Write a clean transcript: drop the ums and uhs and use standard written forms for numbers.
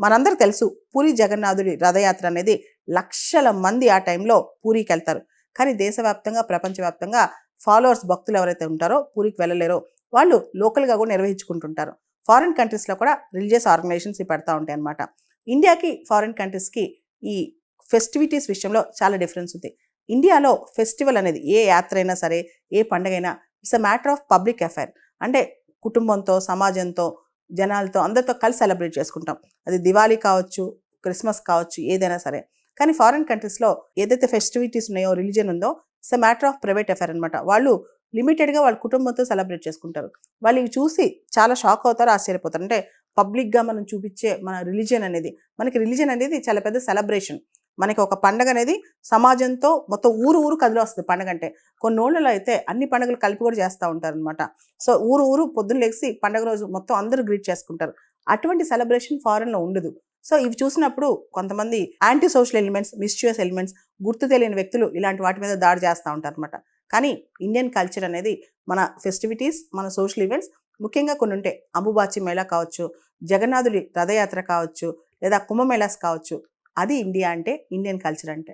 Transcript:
మనందరికి తెలుసు పూరి జగన్నాథుడి రథయాత్ర అనేది లక్షల మంది ఆ టైంలో పూరికి వెళ్తారు. కానీ దేశవ్యాప్తంగా ప్రపంచవ్యాప్తంగా ఫాలోవర్స్ భక్తులు ఎవరైతే ఉంటారో పూరికి వెళ్ళలేరో వాళ్ళు లోకల్గా కూడా నిర్వహించుకుంటుంటారు. ఫారిన్ కంట్రీస్లో కూడా రిలీజియస్ ఆర్గనైజేషన్స్ పెడతా ఉంటాయి అన్నమాట. ఇండియాకి ఫారిన్ కంట్రీస్కి ఈ ఫెస్టివిటీస్ విషయంలో చాలా డిఫరెన్స్ ఉంది. ఇండియాలో ఫెస్టివల్ అనేది ఏ యాత్ర అయినా సరే, ఏ పండుగ అయినా it's a matter of public affair. అంటే కుటుంబంతో, సమాజంతో, జనాలతో అందరితో కలిసి సెలబ్రేట్ చేసుకుంటాం. అది దివాళీ కావచ్చు, క్రిస్మస్ కావచ్చు, ఏదైనా సరే. కానీ ఫారిన్ కంట్రీస్లో ఏదైతే ఫెస్టివిటీస్ ఉన్నాయో, రిలీజియన్ ఉందో it's a matter of private affair అనమాట. వాళ్ళు లిమిటెడ్గా వాళ్ళ కుటుంబంతో సెలబ్రేట్ చేసుకుంటారు. వాళ్ళు ఇవి చూసి చాలా షాక్ అవుతారు, ఆశ్చర్యపోతారు. అంటే పబ్లిక్గా మనం చూపించే మన రిలీజియన్ అనేది, మనకి రిలీజియన్ అనేది చాలా పెద్ద సెలబ్రేషన్. మనకి ఒక పండగ అనేది సమాజంతో మొత్తం ఊరు ఊరు కదిలి వస్తుంది పండగ అంటే. కొన్ని ఊళ్ళలో అయితే అన్ని పండుగలు కలిపి కూడా చేస్తూ ఉంటారనమాట. సో ఊరు ఊరు పొద్దున్న లేచి పండగ రోజు మొత్తం అందరూ గ్రీట్ చేసుకుంటారు. అటువంటి సెలబ్రేషన్ ఫారెన్లో ఉండదు. సో ఇవి చూసినప్పుడు కొంతమంది యాంటీ సోషల్ ఎలిమెంట్స్, మిస్చ్యూయస్ ఎలిమెంట్స్, గుర్తు తెలియని వ్యక్తులు ఇలాంటి వాటి మీద దాడి చేస్తూ ఉంటారు అనమాట. కానీ ఇండియన్ కల్చర్ అనేది మన ఫెస్టివిటీస్, మన సోషల్ ఈవెంట్స్ ముఖ్యంగా కొన్ని ఉంటాయి. అంబుబాచి మేళా కావచ్చు, జగన్నాథుడి రథయాత్ర కావచ్చు, లేదా కుంభమేళాస్ కావచ్చు. అది ఇండియా అంటే, ఇండియన్ కల్చర్ అంటే.